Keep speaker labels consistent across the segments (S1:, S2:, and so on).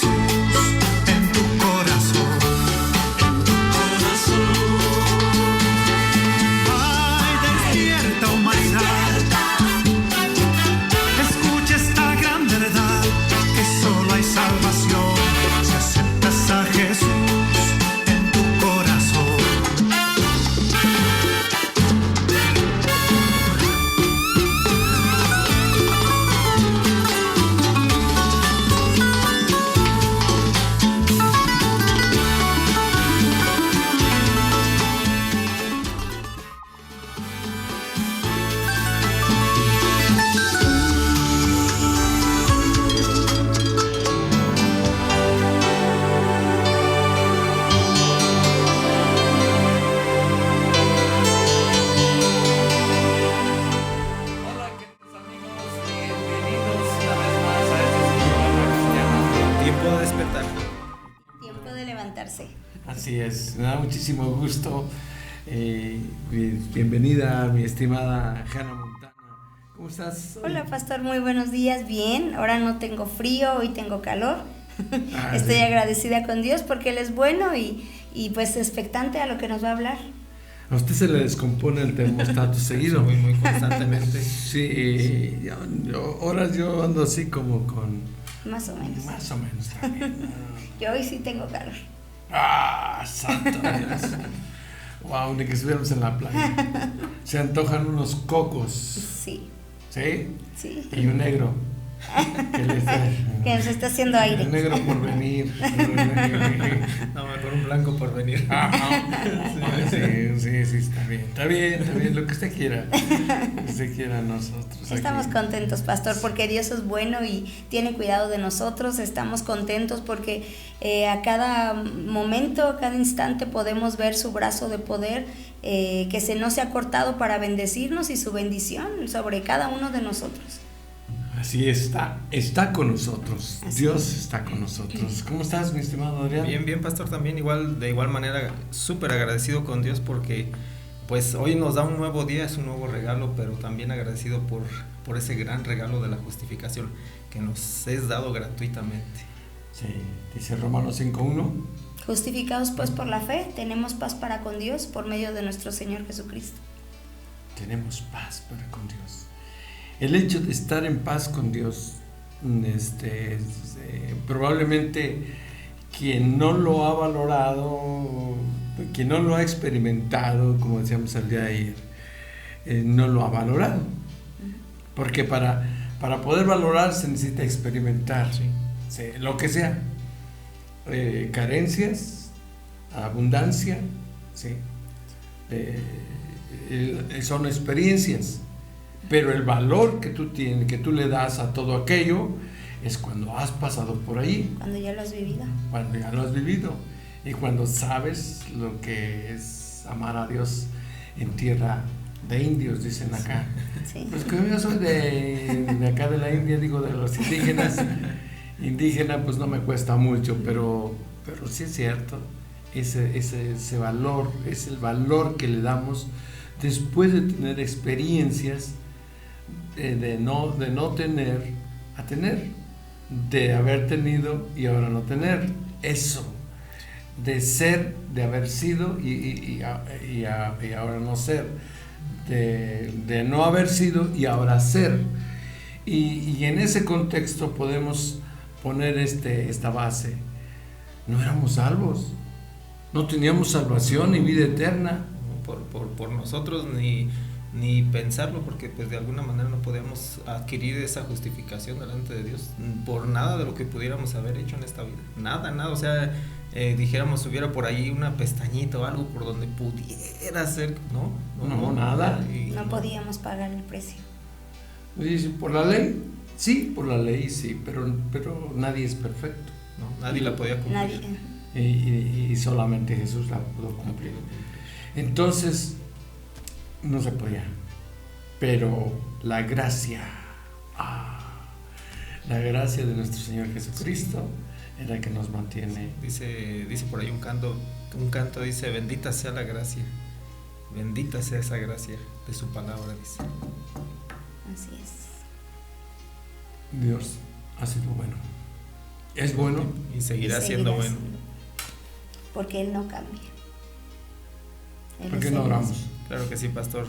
S1: Jesús en tu corazón. Ay, despierta humanidad, escucha esta gran verdad, que solo hay salvación si aceptas a Jesús en tu corazón.
S2: Hola, queridos amigos, bienvenidos una vez más a este su programa cristiano, Tiempo de Despertar.
S3: Tiempo de levantarse.
S2: Así es, me da muchísimo gusto. Bienvenida, mi estimada Hannah Montana. ¿Cómo estás?
S3: Hola, pastor, muy buenos días. Bien, ahora no tengo frío, hoy tengo calor. Estoy
S2: Sí.
S3: agradecida con Dios porque Él es bueno y pues expectante a lo que nos va a hablar.
S2: A usted se le descompone el termostato seguido.
S4: Muy constantemente.
S2: Sí, horas yo ando así como con...
S3: Más o menos.
S2: Más o menos también.
S3: Yo hoy sí tengo calor.
S2: Santo Dios. Wow, ni que estuviéramos en la playa. Se antojan unos cocos,
S3: Sí,
S2: ¿sí?
S3: sí.
S2: Y un negro.
S3: Que nos está haciendo
S2: Un
S3: aire.
S2: negro por venir.
S4: No, mejor un blanco por venir.
S2: Sí, está bien, lo que usted quiera. Lo que usted quiera nosotros.
S3: Estamos
S2: aquí.
S3: contentos, pastor, porque Dios es bueno y tiene cuidado de nosotros. Estamos contentos porque a cada momento, a cada instante podemos ver su brazo de poder que no se ha cortado para bendecirnos y su bendición sobre cada uno de nosotros.
S2: Así está con nosotros.
S3: Así
S2: Dios
S3: es.
S2: está con nosotros. ¿Cómo estás, mi estimado Adrián?
S4: Bien, pastor, también de igual manera, súper agradecido con Dios porque pues hoy nos da un nuevo día, es un nuevo regalo, pero también agradecido por ese gran regalo de la justificación que nos es dado gratuitamente.
S2: Sí, dice Romanos 5:1.
S3: Justificados pues por la fe, tenemos paz para con Dios por medio de nuestro Señor Jesucristo.
S2: Tenemos paz para con Dios. El hecho de estar en paz con Dios, probablemente quien no lo ha valorado, quien no lo ha experimentado, como decíamos el día de ayer, no lo ha valorado. Porque para poder valorar se necesita experimentar, sí, lo que sea, carencias, abundancia, sí, son experiencias. Pero el valor que tú tienes, que tú le das a todo aquello, es cuando has pasado por ahí.
S3: Cuando ya lo has vivido.
S2: Cuando ya lo has vivido. Y cuando sabes lo que es amar a Dios en tierra de indios, dicen acá.
S3: Sí.
S2: Pues que yo soy de acá de la India, digo, de los indígenas. Indígena, pues no me cuesta mucho, pero sí es cierto. Ese valor, es el valor que le damos después de tener experiencias de no tener a tener, de haber tenido y ahora no tener. Eso, de ser, de haber sido y ahora no ser, de no haber sido y ahora ser. Y en ese contexto podemos poner esta base. No éramos salvos, no teníamos salvación ni vida eterna.
S4: Por nosotros ni pensarlo, porque pues de alguna manera no podíamos adquirir esa justificación delante de Dios por nada de lo que pudiéramos haber hecho en esta vida, nada, o sea, dijéramos hubiera por ahí una pestañita o algo por donde pudiera ser, no,
S2: nada.
S3: No podíamos pagar el precio.
S2: Dice, ¿por la ley? Sí, por la ley sí, pero nadie es perfecto.
S4: No, nadie la podía cumplir.
S3: Nadie.
S2: Y solamente Jesús la pudo cumplir. Entonces, no se podía. Pero la gracia de nuestro Señor Jesucristo es la que nos mantiene.
S4: Dice por ahí un canto dice, bendita sea la gracia, bendita sea esa gracia de su palabra, dice.
S3: Así es.
S2: Dios ha sido bueno. Es bueno.
S4: Y seguirá
S3: Y
S4: siendo
S3: seguirá
S4: bueno.
S3: siendo. Porque Él no cambia. Él
S2: ¿Por qué
S3: es
S2: no
S3: el
S2: oramos?
S3: mismo.
S4: Claro que sí, pastor.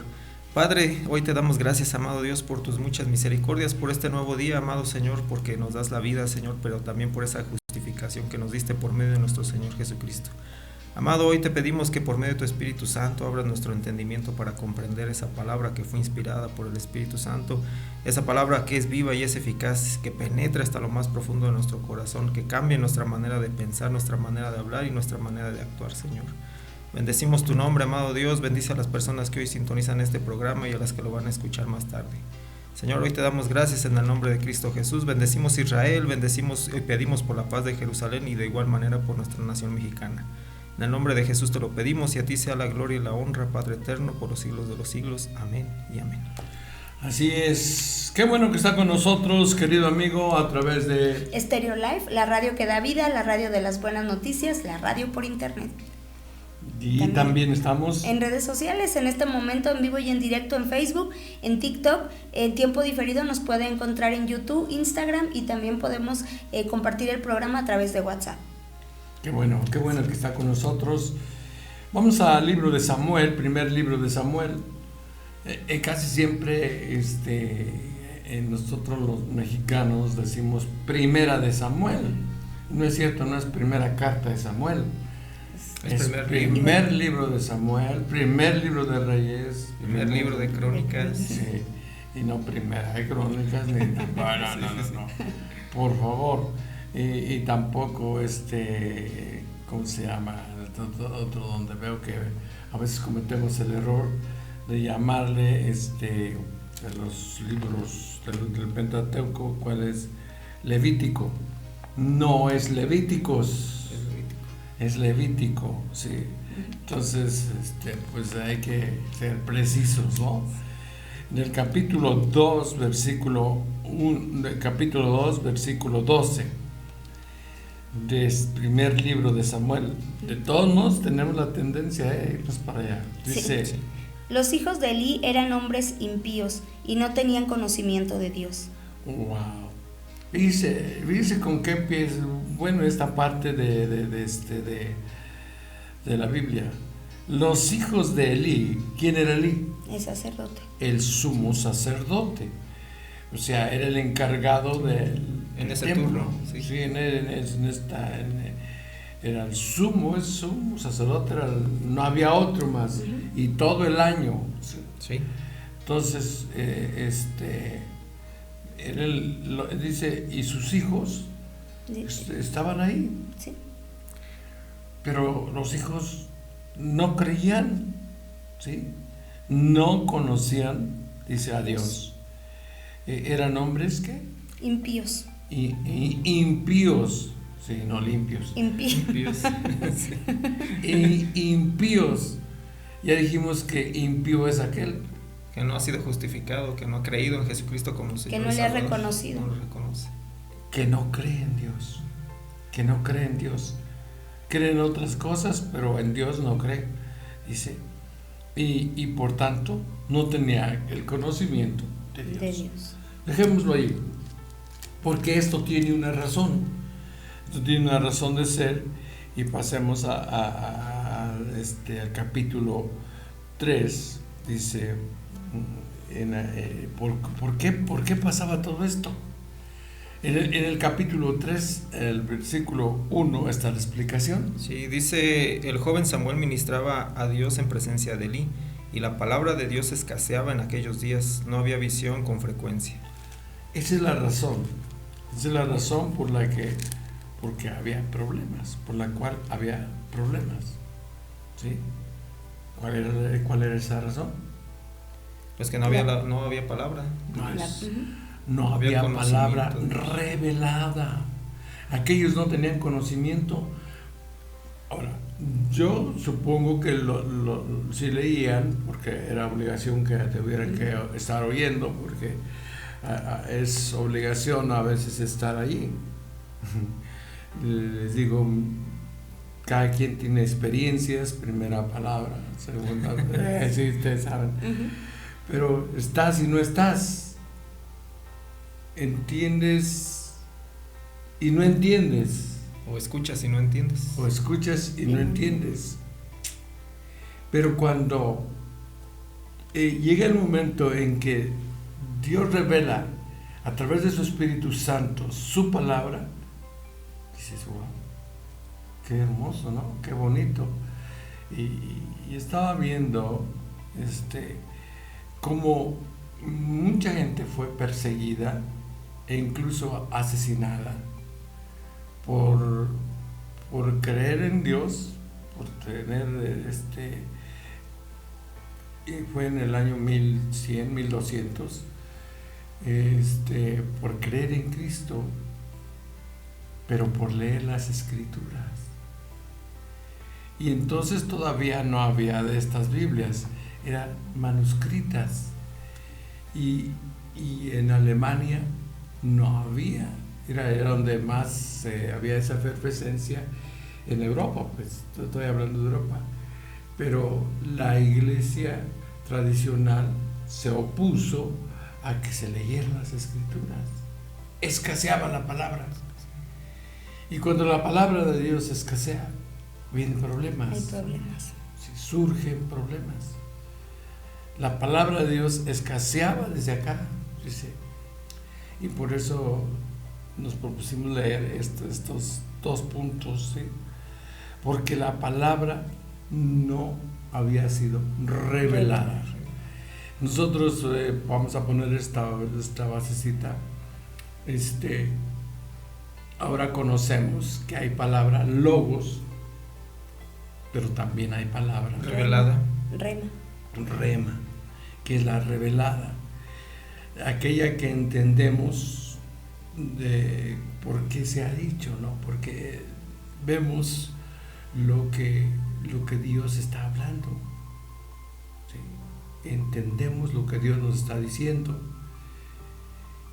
S4: Padre, hoy te damos gracias, amado Dios, por tus muchas misericordias, por este nuevo día, amado Señor, porque nos das la vida, Señor, pero también por esa justificación que nos diste por medio de nuestro Señor Jesucristo. Amado, hoy te pedimos que por medio de tu Espíritu Santo abras nuestro entendimiento para comprender esa palabra que fue inspirada por el Espíritu Santo, esa palabra que es viva y es eficaz, que penetra hasta lo más profundo de nuestro corazón, que cambie nuestra manera de pensar, nuestra manera de hablar y nuestra manera de actuar, Señor. Bendecimos tu nombre, amado Dios, bendice a las personas que hoy sintonizan este programa y a las que lo van a escuchar más tarde. Señor, hoy te damos gracias en el nombre de Cristo Jesús, bendecimos Israel, bendecimos y pedimos por la paz de Jerusalén y de igual manera por nuestra nación mexicana. En el nombre de Jesús te lo pedimos y a ti sea la gloria y la honra, Padre eterno, por los siglos de los siglos. Amén y amén.
S2: Así es. Qué bueno que está con nosotros, querido amigo, a través de
S3: Stereo Life, la radio que da vida, la radio de las buenas noticias, la radio por internet.
S2: Y también estamos
S3: en redes sociales, en este momento en vivo y en directo en Facebook, en TikTok, en tiempo diferido nos puede encontrar en YouTube, Instagram y también podemos compartir el programa a través de WhatsApp. Qué
S2: bueno que está con nosotros. Vamos al libro de Samuel, primer libro de Samuel. Casi siempre nosotros los mexicanos decimos primera de Samuel. No es cierto, no es primera carta de Samuel. Es primer libro de Samuel, primer libro de Reyes,
S4: primer libro de Crónicas.
S2: Sí, y no primera de Crónicas, ni no. Por favor. Y tampoco ¿cómo se llama? Otro donde veo que a veces cometemos el error de llamarle de los libros del Pentateuco, ¿cuál es? Levítico. No es Levíticos. Es Levítico, sí. Entonces, pues hay que ser precisos, ¿no? En el capítulo 2, versículo 12 del primer libro de Samuel. De todos modos, tenemos la tendencia a irnos para allá. Dice:
S3: sí. Los hijos de Elí eran hombres impíos y no tenían conocimiento de Dios.
S2: Wow. Dice con qué empieza, bueno, esta parte de la Biblia. Los hijos de Elí, ¿quién era Elí?
S3: El sacerdote.
S2: El sumo sacerdote. O sea, era el encargado del
S4: ese
S2: templo.
S4: turno.
S2: Sí, era el sumo sacerdote, no había otro más. Y todo el año.
S4: Sí.
S2: Entonces, dice, y sus hijos estaban ahí.
S3: Sí.
S2: Pero los hijos no creían, ¿sí? No conocían, dice, a Dios. Eran hombres ¿qué?
S3: Impíos.
S2: Impíos, sí, no limpios.
S3: Impíos.
S2: Impíos. Ya dijimos que impío es aquel
S4: que no ha sido justificado, que no ha creído en Jesucristo como Señor.
S3: Que no le ha reconocido.
S4: No lo reconoce.
S2: Que no cree en Dios. Que no cree en Dios. Cree en otras cosas, pero en Dios no cree. Dice. Y por tanto, no tenía el conocimiento de Dios. Dejémoslo ahí. Porque esto tiene una razón. Esto tiene una razón de ser. Y pasemos al capítulo 3. Dice, ¿por qué pasaba todo esto? En el capítulo 3, el versículo 1, está la explicación.
S4: Sí, dice: el joven Samuel ministraba a Dios en presencia de Elí, y la palabra de Dios escaseaba en aquellos días, no había visión con frecuencia.
S2: Esa es la razón. Esa es la razón porque había problemas, por la cual había problemas. ¿Sí? ¿Cuál era esa razón?
S4: Pues que no había palabra.
S2: No había palabra revelada. Aquellos no tenían conocimiento. Ahora, yo supongo que si leían, porque era obligación que tuvieran que estar oyendo, porque es obligación a veces estar allí. Les digo, cada quien tiene experiencias, primera palabra, segunda, sí, ustedes saben. Pero estás y no estás. ¿Entiendes y no entiendes.
S4: O escuchas y no entiendes.
S2: O escuchas y no entiendes. Pero cuando llega el momento en que Dios revela a través de su Espíritu Santo su palabra, dices, wow, qué hermoso, ¿no? Qué bonito. Y estaba viendo cómo mucha gente fue perseguida e incluso asesinada por creer en Dios, por tener fue en el año 1100, 1200, por creer en Cristo, pero por leer las Escrituras. Y entonces todavía no había de estas Biblias, eran manuscritas, y en Alemania no había, era donde más había esa efervescencia en Europa, pues estoy hablando de Europa, pero la iglesia tradicional se opuso a que se leyeran las Escrituras, escaseaba la palabra, y cuando la palabra de Dios escasea, vienen problemas.
S3: Hay problemas.
S2: Sí, surgen problemas. La palabra de Dios escaseaba desde acá, dice, y por eso nos propusimos leer estos 2 puntos, ¿sí? Porque la palabra no había sido revelada. Nosotros vamos a poner esta basecita. Ahora conocemos que hay palabra logos, pero también hay palabra
S4: revelada.
S2: Rema, que es la revelada, aquella que entendemos de por qué se ha dicho, ¿no? Porque vemos lo que Dios está hablando, ¿sí? Entendemos lo que Dios nos está diciendo,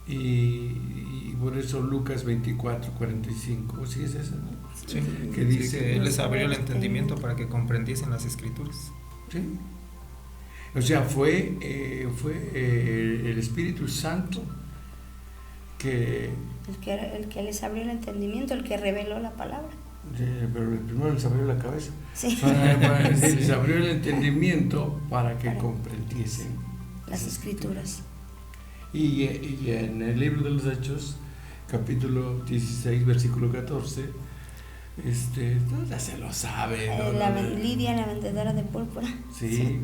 S2: y por eso Lucas 24:45, ¿sí es eso, no?
S4: Sí,
S2: que dice
S4: que Él les abrió el entendimiento para que comprendiesen las Escrituras.
S2: ¿Sí? O sea, fue el Espíritu Santo
S3: el que les abrió el entendimiento, el que reveló la palabra.
S2: Pero primero les abrió la cabeza.
S3: Sí.
S2: Les abrió el entendimiento para que comprendiesen
S3: las Escrituras.
S2: Y en el libro de los Hechos, capítulo 16, versículo 14, ya se lo sabe, ¿no?
S3: Lidia, la vendedora de púrpura.
S2: Sí.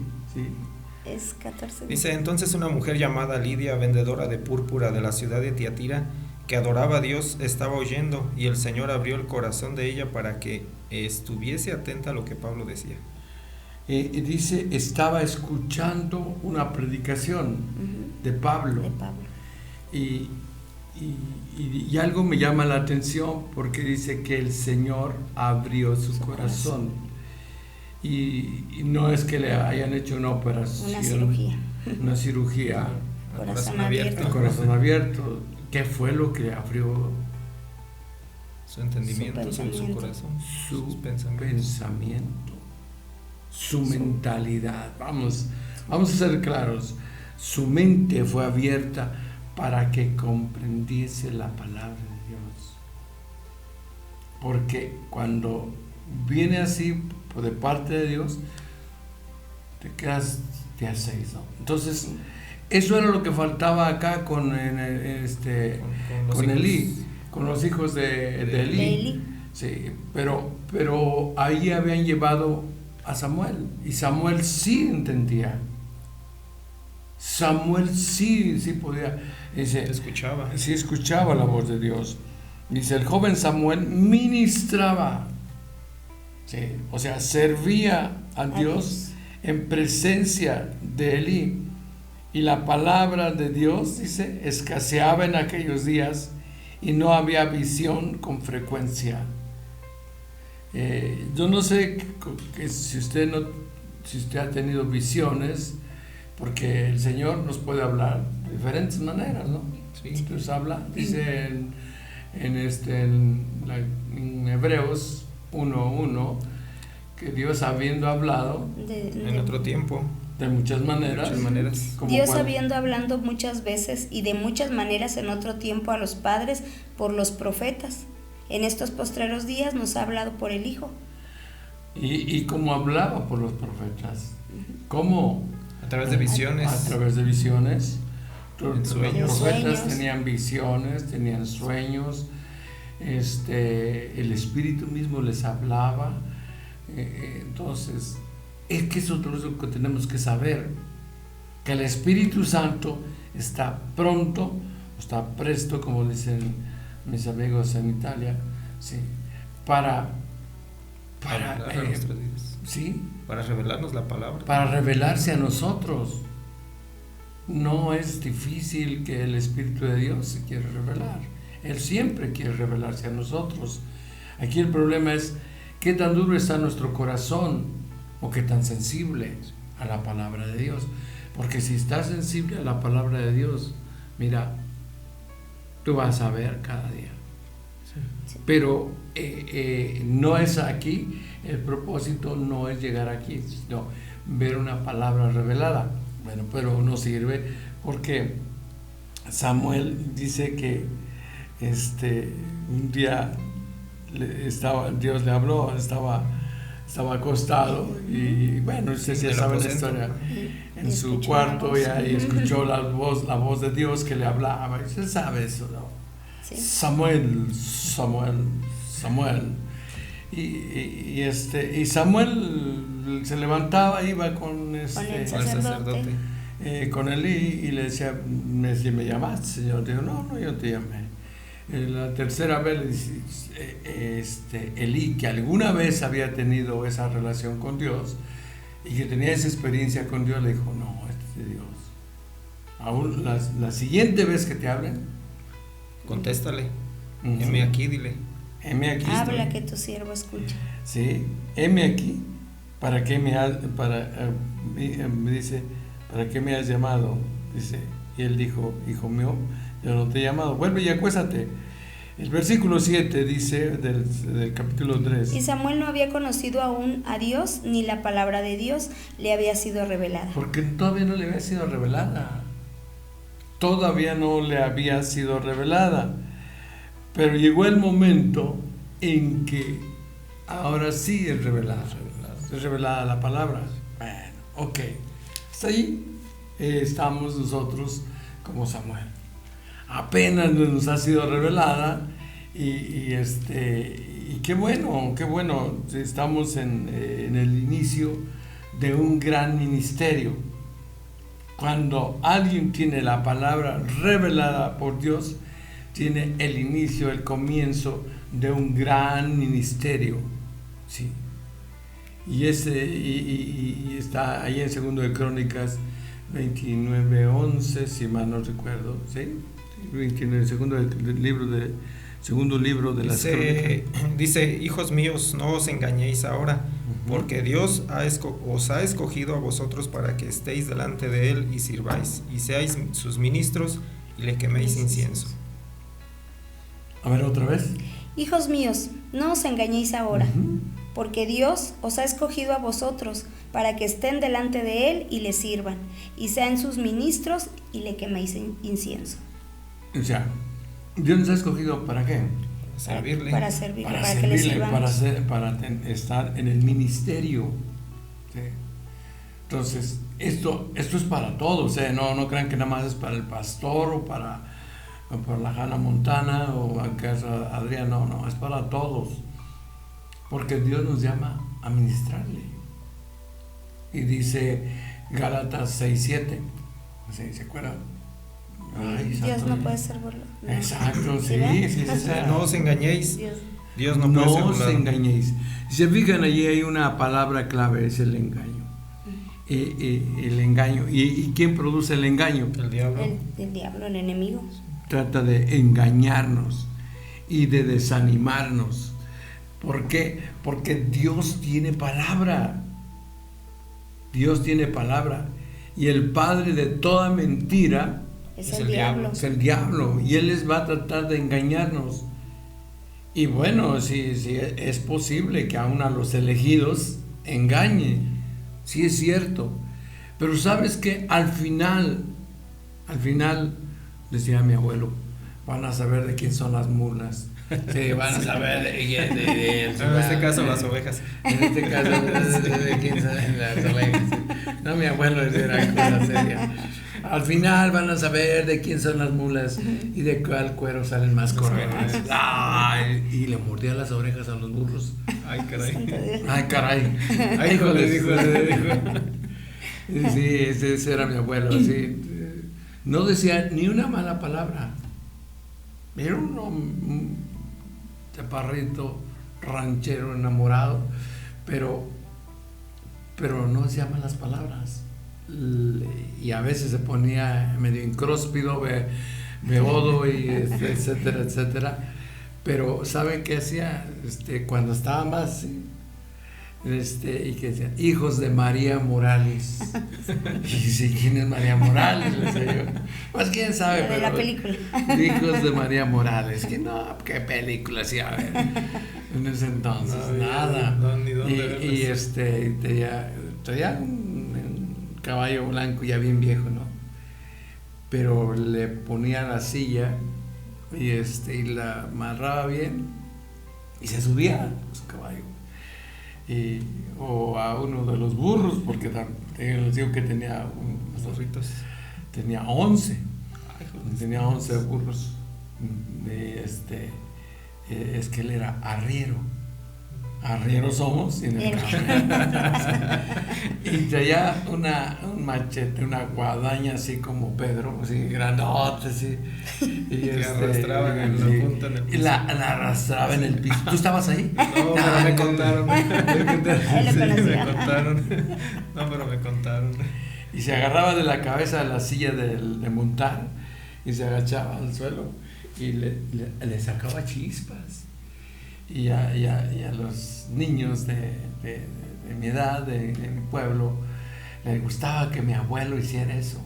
S3: Es 14.
S4: Dice, entonces una mujer llamada Lidia, vendedora de púrpura de la ciudad de Tiatira, que adoraba a Dios, estaba oyendo, y el Señor abrió el corazón de ella para que estuviese atenta a lo que Pablo decía.
S2: Dice, estaba escuchando una predicación de Pablo. Y algo me llama la atención, porque dice que el Señor abrió su corazón. Y no es que le hayan hecho una operación, una cirugía,
S3: corazón abierto.
S2: El corazón abierto. ¿Qué fue lo que le abrió?
S4: Su entendimiento, su corazón,
S2: su pensamiento, su mentalidad. Vamos a ser claros. Su mente fue abierta para que comprendiese la palabra de Dios. Porque cuando viene así de parte de Dios, te quedas de a 6, ¿no? Entonces, eso era lo que faltaba acá con Elí, con los hijos de Elí. Sí, pero ahí habían llevado a Samuel, y Samuel sí entendía. Samuel sí podía,
S4: escuchaba.
S2: Sí escuchaba la voz de Dios. Dice, el joven Samuel ministraba, sí, o sea, servía a Dios en presencia de Elí. Y la palabra de Dios, dice, escaseaba en aquellos días y no había visión con frecuencia. Yo no sé si usted ha tenido visiones, porque el Señor nos puede hablar de diferentes maneras, ¿no? Sí. Entonces habla, dice en
S4: Hebreos 1:1, que Dios, habiendo hablado
S2: en otro tiempo de muchas maneras. Como
S3: Dios
S2: cuando-
S3: habiendo hablado muchas veces y de muchas maneras en otro tiempo a los padres por los profetas, en estos postreros días nos ha hablado por el Hijo.
S2: y como hablaba por los profetas, como
S4: A través de visiones.
S2: a través de visiones.
S4: En
S2: Los
S4: sueños.
S2: profetas
S3: Sueños.
S2: tenían visiones, tenían sueños. El Espíritu mismo les hablaba. Entonces, es que eso es lo que tenemos que saber, que el Espíritu Santo está pronto, está presto, como dicen mis amigos en Italia, ¿sí? para
S4: hablar a nuestras vidas.
S2: ¿sí?
S4: Para revelarnos la palabra.
S2: Para revelarse a nosotros. No es difícil que el Espíritu de Dios se quiera revelar. Él siempre quiere revelarse a nosotros. Aquí el problema es qué tan duro está nuestro corazón o qué tan sensible a la palabra de Dios. Porque si estás sensible a la palabra de Dios, mira, tú vas a ver cada día. Pero no es aquí, el propósito no es llegar aquí, sino ver una palabra revelada. Bueno, pero no sirve porque Samuel dice que un día Dios le habló, estaba acostado y bueno, ustedes ya saben la historia, en su
S3: Escuchó
S2: cuarto
S3: la voz.
S2: y escuchó la voz de Dios que le hablaba, y usted sabe eso, ¿no?
S3: Sí.
S2: Samuel. Y Samuel se levantaba, iba con
S3: el
S4: Con el
S3: sacerdote.
S4: sacerdote.
S2: con Elí y le decía, ¿me llamaste, Señor? Dijo, no, yo te llamé. La tercera vez le dice, Elí, que alguna vez había tenido esa relación con Dios y que tenía esa experiencia con Dios, le dijo, no, este es de Dios. Aún la siguiente vez que te hablen,
S4: Contéstale.
S2: ujú,
S4: Heme aquí, dile.
S2: heme aquí.
S3: Habla
S2: estoy.
S3: que tu siervo escucha.
S2: Sí, heme aquí, ¿para qué me dice, ¿para qué me has llamado? Dice, y él dijo, hijo mío, yo no te he llamado, vuelve y acuéstate. El versículo 7 dice del capítulo 3.
S3: Y Samuel no había conocido aún a Dios, ni la palabra de Dios le había sido revelada.
S2: Porque todavía no le había sido revelada. Todavía no le había sido revelada. Pero llegó el momento en que ahora sí es revelada. Es revelada la palabra. Bueno, ok. Hasta ahí estamos nosotros como Samuel. Apenas nos ha sido revelada y qué bueno, estamos en el inicio de un gran ministerio. Cuando alguien tiene la palabra revelada por Dios, tiene el inicio, el comienzo de un gran ministerio, sí. Y está ahí en 2 de Crónicas 29:11, si mal no recuerdo, sí. 29, segundo libro de las Crónicas.
S4: Dice, hijos míos, no os engañéis ahora, porque Dios os ha escogido a vosotros para que estéis delante de Él y sirváis, y seáis sus ministros y le queméis incienso.
S2: A ver, otra vez.
S3: Hijos míos, no os engañéis ahora,
S2: Ujú.
S3: porque Dios os ha escogido a vosotros para que estén delante de Él y le sirvan, y sean sus ministros y le queméis incienso.
S2: O sea, Dios nos ha escogido ¿para qué?
S4: Servirle.
S3: Para servirle,
S2: Para
S3: para que le
S2: servirle,
S3: sirvamos.
S2: para estar en el ministerio. ¿Sí? Entonces, esto es para todos, no crean que nada más es para el pastor o para la Hannah Montana o acaso Adrián, no, es para todos. Porque Dios nos llama a ministrarle. Y dice Gálatas 6:7. ¿Se acuerdan? Ay,
S3: Dios
S2: santo
S3: no
S2: Dios.
S3: puede ser burlado. No.
S2: Exacto, sí,
S3: ¿verdad?
S2: sí.
S4: No os engañéis,
S3: Dios.
S4: Dios no puede ser
S2: No os
S4: burlado.
S2: engañéis. Si se fijan, allí hay una palabra clave, es el engaño. El engaño. ¿Y quién produce el engaño?
S4: El diablo.
S3: El diablo, el enemigo.
S2: Trata de engañarnos y de desanimarnos. ¿Por qué? Porque Dios tiene palabra. Dios tiene palabra. Y el padre de toda mentira
S3: Es
S4: Es
S3: el
S4: el
S3: diablo.
S2: es el diablo. Y él les va a tratar de engañarnos. Y bueno, si es posible que aún a los elegidos engañe. Sí es cierto. Pero sabes que al final, decía mi abuelo, van a saber de quién son las mulas. Sí, van a saber
S4: en este caso las ovejas.
S2: En este caso de quién son las ovejas. No, mi abuelo era cosa seria. Al final van a saber de quién son las mulas y de cuál cuero salen más correas. Y le mordía las orejas a los burros.
S4: Ay, caray.
S2: Ay, caray.
S4: Ay, hijo, le dijo.
S2: Sí, ese era mi abuelo. Sí. No decía ni una mala palabra. Era un chaparrito ranchero enamorado, pero no decía malas palabras. Y a veces se ponía medio incróspido, beodo, y etcétera, etcétera. Pero ¿saben qué hacía? Cuando estaba más, y que decía, hijos de María Morales. Y dice, ¿quién es María Morales? Le decía yo. Pues quién sabe,
S3: de la película.
S2: Hijos de María Morales. Que no, qué película, sí, a ver. En ese entonces,
S4: no,
S2: nada.
S4: Ni dónde
S2: traía un caballo blanco ya bien viejo, ¿no? Pero le ponía la silla y la amarraba bien y se subía a su caballo. O a uno de los burros, porque les digo que tenía
S4: burritos.
S2: Tenía 11. Tenía 11 burros. Es que él era arriero. Arrieros somos. Y traía un machete, una guadaña así como Pedro, así grandote, así. Y
S4: arrastraba en la punta en el piso.
S2: Y la arrastraba en el piso. ¿Tú estabas ahí?
S4: No, pero me contaron.
S3: Me
S4: contaron. No, pero me contaron.
S2: Y se agarraba de la cabeza de la silla de montar y se agachaba al suelo y le sacaba chispas. Y a los niños de mi edad, de mi pueblo, les gustaba que mi abuelo hiciera eso.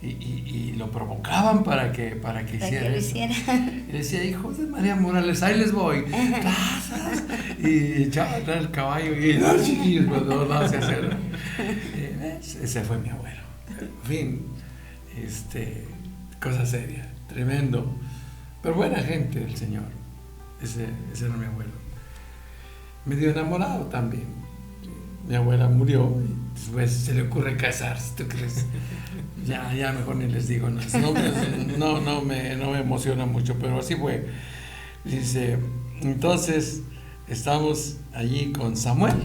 S2: Y lo provocaban para que hiciera eso. Y decía, hijos de María Morales, ahí les voy. Y echaba atrás el caballo y los chiquillos, pues no se hacían. Ese fue mi abuelo. En fin, cosa seria, tremendo. Pero buena gente el Señor. Ese era mi abuelo. Medio enamorado también. Mi abuela murió y después se le ocurre casarse, ¿tú crees? Ya mejor ni les digo nada. No me emociona mucho, pero así fue. Dice, entonces estamos allí con Samuel.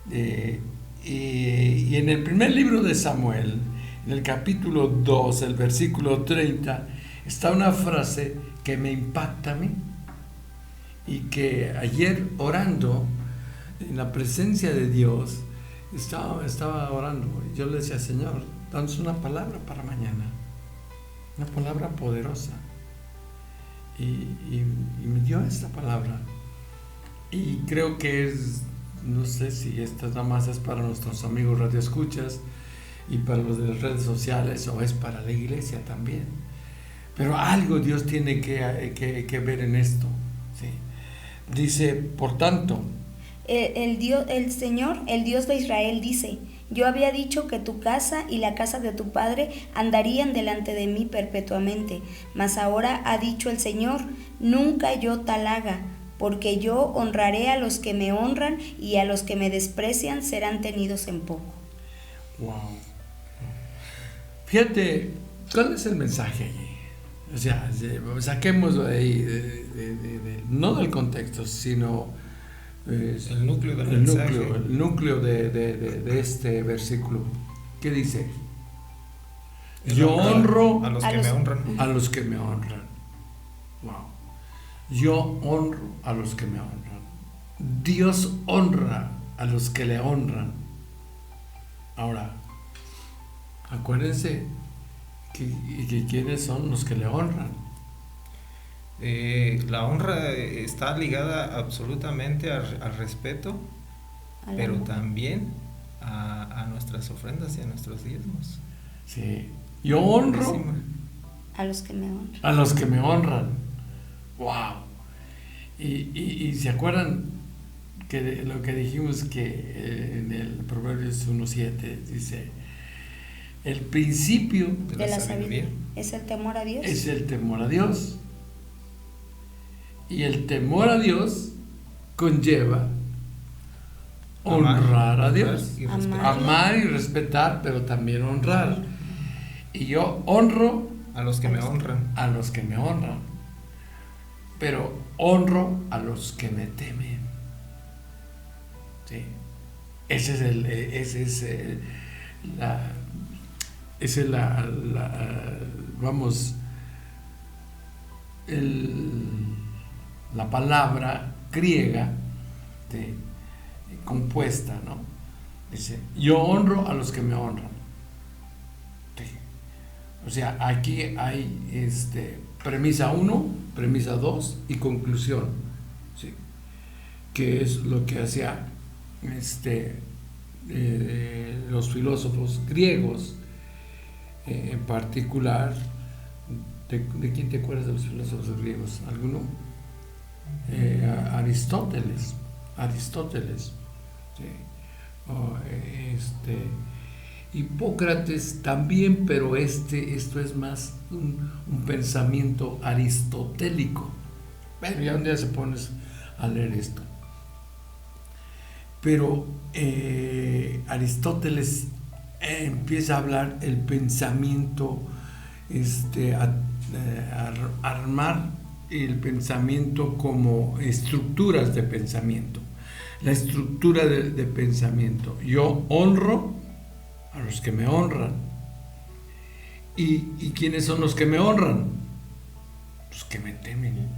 S2: Y en el primer libro de Samuel, en el capítulo 2, el versículo 30, está una frase que me impacta a mí y que ayer orando en la presencia de Dios estaba orando y yo le decía, Señor, danos una palabra para mañana, una palabra poderosa, y me dio esta palabra y creo que no sé si esta nada más es para nuestros amigos radioescuchas y para los de las redes sociales o es para la iglesia también. Pero algo Dios tiene que ver en esto. ¿Sí? Dice, por tanto,
S3: el Señor, el Dios de Israel, dice: yo había dicho que tu casa y la casa de tu padre andarían delante de mí perpetuamente, mas ahora ha dicho el Señor: nunca yo tal haga, porque yo honraré a los que me honran y a los que me desprecian serán tenidos en poco.
S2: Wow. Fíjate, ¿cuál es el mensaje allí? O sea, saquémoslo de ahí, no del contexto, sino
S4: el núcleo del mensaje.
S2: El núcleo de este versículo. ¿Qué dice? Yo honro
S4: a los que me honran.
S2: A los que me honran. Wow. Yo honro a los que me honran. Dios honra a los que le honran. Ahora, acuérdense que quiénes son los que le honran.
S4: La honra está ligada absolutamente al respeto, pero también a nuestras ofrendas y a nuestros diezmos.
S2: Sí. Yo honro
S3: a los que me honran.
S2: A los que me honran. Wow. Y se acuerdan, que lo que dijimos que en el Proverbios 1:7 dice, el principio
S3: de la sabiduría es el temor a Dios.
S2: es el temor a Dios. Y el temor a Dios conlleva honrar a Dios.
S4: Y respetar.
S2: Amar y respetar, pero también honrar. Y yo honro
S4: A los que me honran.
S2: a los que me honran, pero honro a los que me temen. ¿Sí? La palabra griega, ¿sí?, compuesta, ¿no? Dice, yo honro a los que me honran. ¿Sí? O sea, aquí hay premisa 1, premisa 2 y conclusión, ¿sí?, que es lo que hacía los filósofos griegos, en particular. ¿De quién te acuerdas de los filósofos griegos? ¿Alguno? Aristóteles, ¿sí? Hipócrates también, pero esto es más un pensamiento aristotélico. Bueno, ya un día se pones a leer esto. Pero Aristóteles empieza a hablar el pensamiento, armar el pensamiento como estructuras de pensamiento. La estructura de pensamiento. Yo honro a los que me honran. ¿Y quiénes son los que me honran? Los que me temen.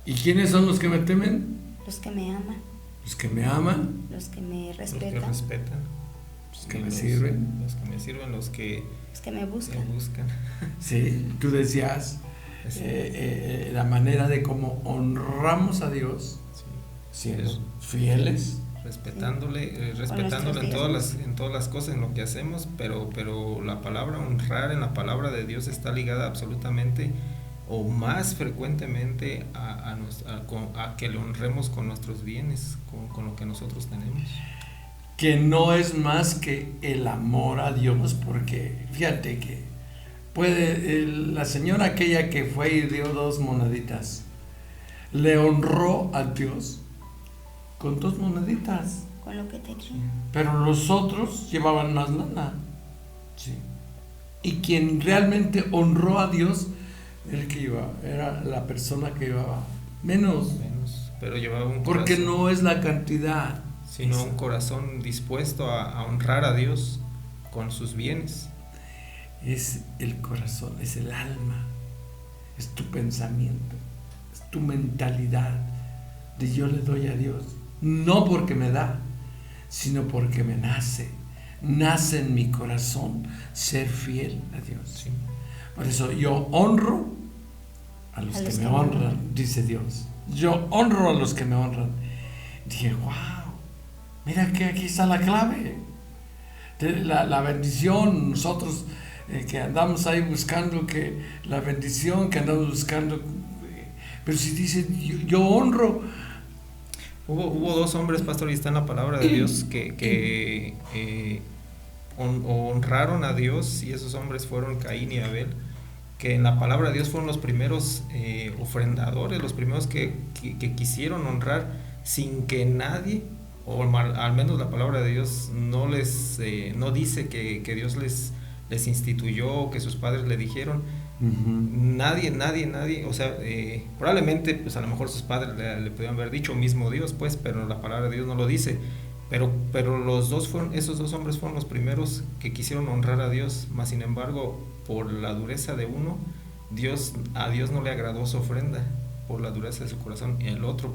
S2: ¿Y quiénes son los que me temen?
S3: Los que me aman.
S2: Los que me aman.
S3: Los que me respetan.
S4: Los que respetan.
S2: Los que me sirven.
S4: Los que me sirven, los que
S3: me buscan.
S2: Sí, tú decías la manera de cómo honramos a Dios, sí, siendo fieles,
S4: respetándole en todas las cosas, en lo que hacemos, pero la palabra honrar en la palabra de Dios está ligada absolutamente o más frecuentemente a que le honremos con nuestros bienes, con lo que nosotros tenemos.
S2: Que no es más que el amor a Dios, porque fíjate que la señora aquella que fue y dio 2 moneditas, le honró a Dios con 2 moneditas.
S3: Con lo que tenía.
S2: Pero los otros llevaban más lana. Sí. Y quien realmente honró a Dios era la persona que llevaba menos.
S4: Pero llevaba un corazón.
S2: Porque no es la cantidad,
S4: sino un corazón dispuesto a honrar a Dios con sus bienes.
S2: Es el corazón, es el alma, es tu pensamiento, es tu mentalidad de yo le doy a Dios, no porque me da, sino porque me nace en mi corazón ser fiel a Dios. Sí. Por eso yo honro a los que me honran, dice Dios. Yo honro a los que me honran. Dije, wow, mira que aquí está la clave. La bendición, nosotros que andamos ahí buscando que la bendición, que andamos buscando, pero si dice yo honro.
S4: Hubo 2 hombres, pastor, y está en la palabra de Dios que honraron a Dios, y esos hombres fueron Caín y Abel, que en la palabra de Dios fueron los primeros ofrendadores, los primeros que quisieron honrar sin que nadie, o al menos la palabra de Dios no dice que Dios les instituyó, que sus padres le dijeron. Uh-huh. Nadie, o sea, probablemente pues a lo mejor sus padres le podían haber dicho, mismo Dios, pues, pero la palabra de Dios no lo dice. Pero esos 2 hombres fueron los primeros que quisieron honrar a Dios, mas sin embargo, por la dureza de uno, a Dios no le agradó su ofrenda, por la dureza de su corazón, y el otro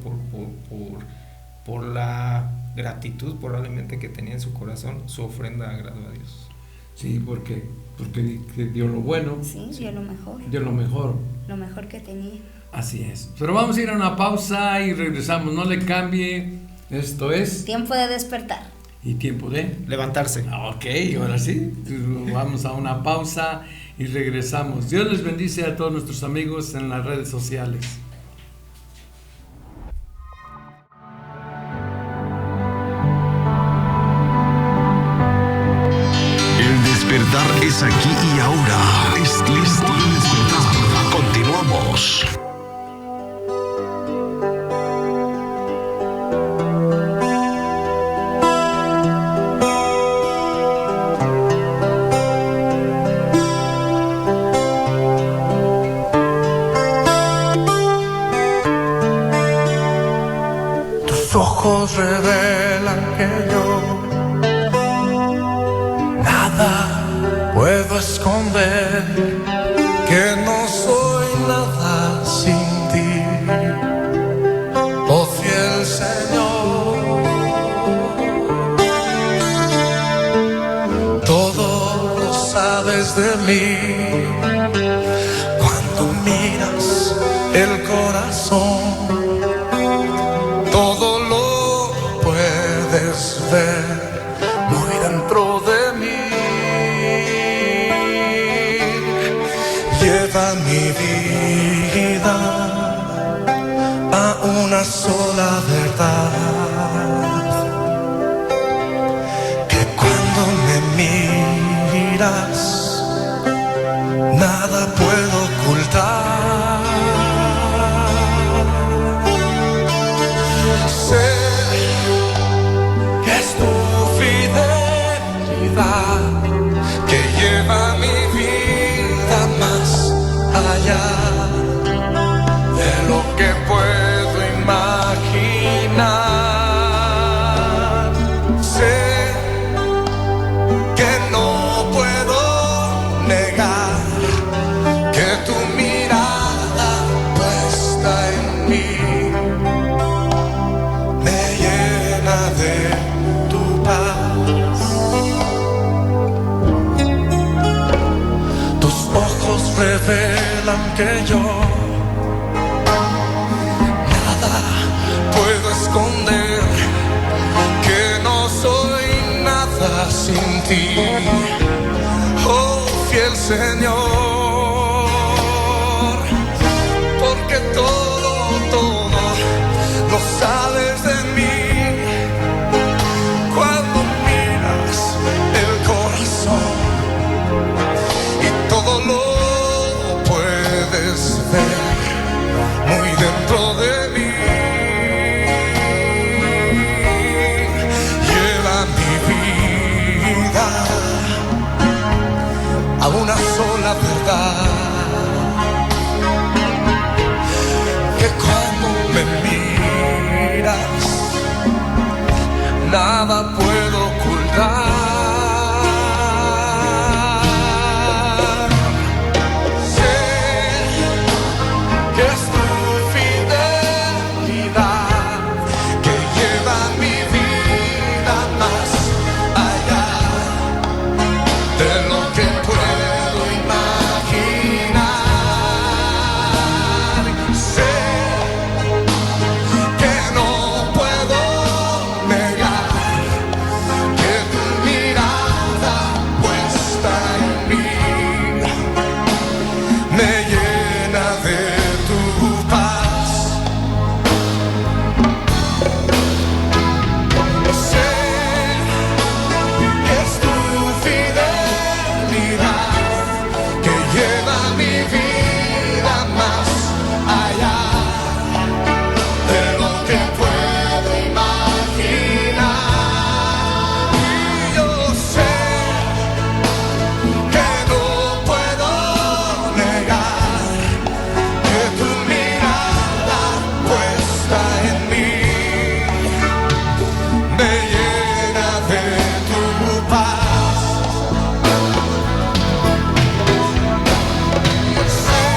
S4: por la gratitud probablemente que tenía en su corazón, su ofrenda agradó a Dios.
S2: Sí, porque dio lo bueno.
S3: Sí, dio lo mejor.
S2: Dio lo mejor.
S3: Lo mejor que tenía.
S2: Así es. Pero vamos a ir a una pausa y regresamos. No le cambie. Esto es
S3: tiempo de despertar.
S2: Y tiempo de
S4: levantarse.
S2: Ok, ahora sí. Vamos a una pausa y regresamos. Dios les bendice a todos nuestros amigos en las redes sociales.
S5: aquí y ahora. Es tiempo de despertar. Continuamos.
S1: Tus ojos revelan que yo nada puedo esconder, que no soy nada sin ti, oh fiel Señor. Todo lo sabes de mí cuando miras el corazón. Todo lo puedes ver muy dentro de mí. Lleva mi vida a una sola verdad, que cuando me miras nada puedo ocultar. Sé que es tu fidelidad que lleva mi vida más allá de lo que puedo imaginar. Sé que no puedo negar que tu mirada puesta en mí de tu paz. Tus ojos revelan que yo nada puedo esconder, que no soy nada sin ti, oh fiel Señor, porque todo lo sabes de mí. Cuando miras el corazón y todo lo puedes ver muy dentro de mí. Lleva mi vida a una sola verdad, que cuando me miras nada puedo ocultar. Sé que es tu fidelidad que lleva mi vida más allá de lo que puedo imaginar. Sé que no puedo negar que tu mirada puesta en mí me llena de tu paz. Sé que es tu fidelidad que lleva mi vida más allá de lo que puedo imaginar. Y yo sé que no puedo negar que tu mirada puesta en mí me llena de tu paz. Sé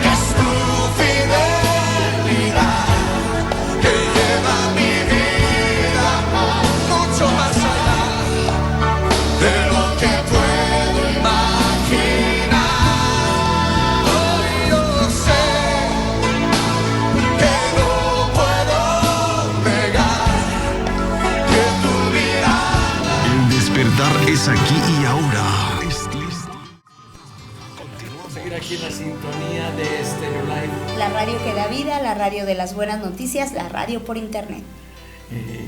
S1: que es tu fidelidad que lleva mi vida mucho más allá de lo que puedo imaginar. Hoy yo sé que no puedo negar que tu mirada.
S5: El despertar es aquí y ahora.
S2: Vamos a seguir aquí en la sintonía de Stereo Live.
S3: La radio que da vida, la radio de las buenas noticias, la radio por internet.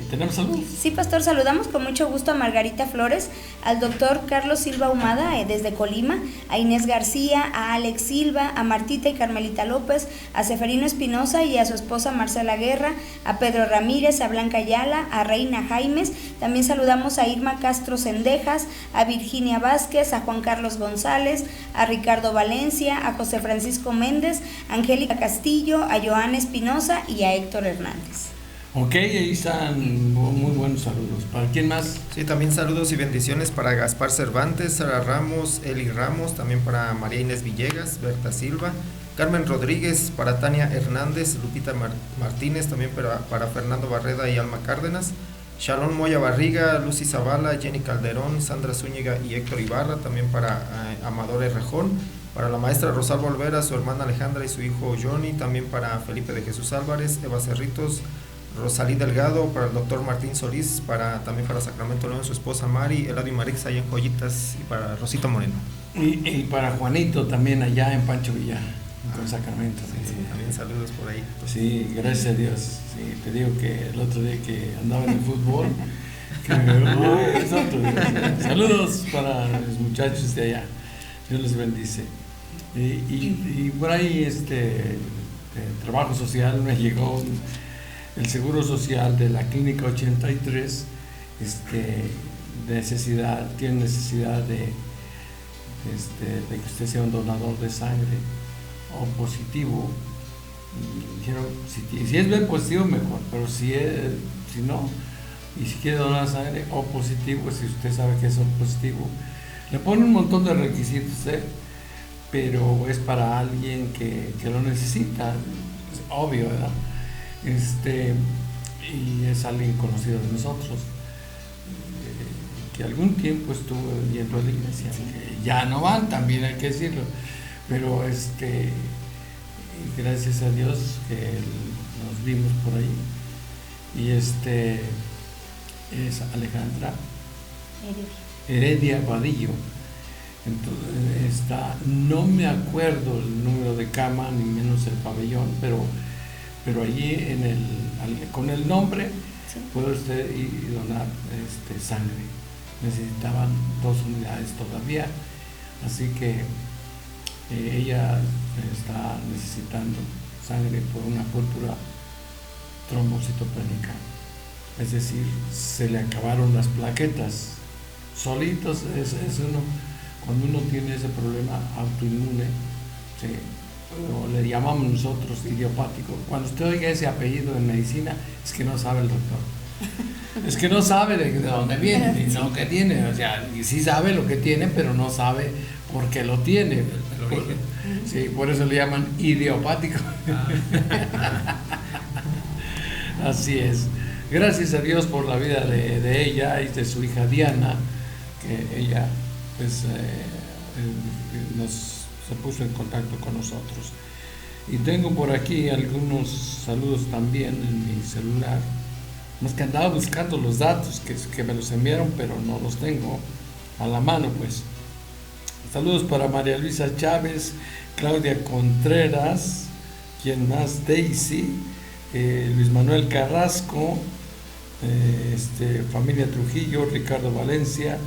S2: ¿Tenemos saludos?
S3: Sí, pastor, saludamos con mucho gusto a Margarita Flores, al doctor Carlos Silva Ahumada desde Colima, a Inés García, a Alex Silva, a Martita y Carmelita López, a Seferino Espinosa y a su esposa Marcela Guerra, a Pedro Ramírez, a Blanca Ayala, a Reina Jaimes. También saludamos a Irma Castro Cendejas, a Virginia Vázquez, a Juan Carlos González, a Ricardo Valencia, a José Francisco Méndez, a Angélica Castillo, a Joana Espinosa y a Héctor Hernández.
S2: Ok, ahí están muy buenos saludos. ¿Para quién más?
S4: Sí, también saludos y bendiciones para Gaspar Cervantes, Sara Ramos, Eli Ramos, también para María Inés Villegas, Berta Silva, Carmen Rodríguez, para Tania Hernández, Lupita Martínez, también para Fernando Barreda y Alma Cárdenas, Shalom Moya Barriga, Lucy Zavala, Jenny Calderón, Sandra Zúñiga y Héctor Ibarra, también para Amador Rejón, para la maestra Rosalba Olvera, su hermana Alejandra y su hijo Johnny, también para Felipe de Jesús Álvarez, Eva Cerritos, Rosalí Delgado, para el doctor Martín Solís, también para Sacramento León, su esposa Mari, Eladio y Marix allá en Joyitas, y para Rosita Moreno.
S2: Y para Juanito también allá en Pancho Villa, en Sacramento.
S4: Sí, también saludos por ahí.
S2: Sí, gracias a Dios. Sí, te digo que el otro día que andaba en el fútbol, saludos para los muchachos de allá. Dios les bendice. Y por ahí trabajo social me llegó el Seguro Social de la Clínica 83, tiene necesidad de que usted sea un donador de sangre o positivo. Si es bien positivo, mejor, pero si no, y si quiere donar sangre o positivo, si usted sabe que es positivo, le pone un montón de requisitos, pero es para alguien que lo necesita, es obvio, ¿verdad? Y es alguien conocido de nosotros, que algún tiempo estuvo yendo a la iglesia, que ya no van, también hay que decirlo, pero gracias a Dios que nos vimos por ahí, y es Alejandra Heredia Vadillo. Entonces no me acuerdo el número de cama ni menos el pabellón, pero allí con el nombre sí, puede usted ir y donar sangre. Necesitaban 2 unidades todavía, así que ella está necesitando sangre por una púrpura trombocitopénica, es decir, se le acabaron las plaquetas solitos. Cuando uno tiene ese problema autoinmune, ¿sí? O le llamamos nosotros idiopático. Cuando usted oiga ese apellido en medicina, es que no sabe el doctor. Es que no sabe de dónde viene, y no que tiene. O sea, y sí sabe lo que tiene, pero no sabe por qué lo tiene. Sí, por eso le llaman idiopático. Así es. Gracias a Dios por la vida de ella y de su hija Diana, que ella pues se puso en contacto con nosotros. Y tengo por aquí algunos saludos también en mi celular. Más que andaba buscando los datos que me los enviaron, pero no los tengo a la mano, pues. Saludos para María Luisa Chávez, Claudia Contreras, quien más, Daisy, Luis Manuel Carrasco, familia Trujillo, Ricardo Valencia,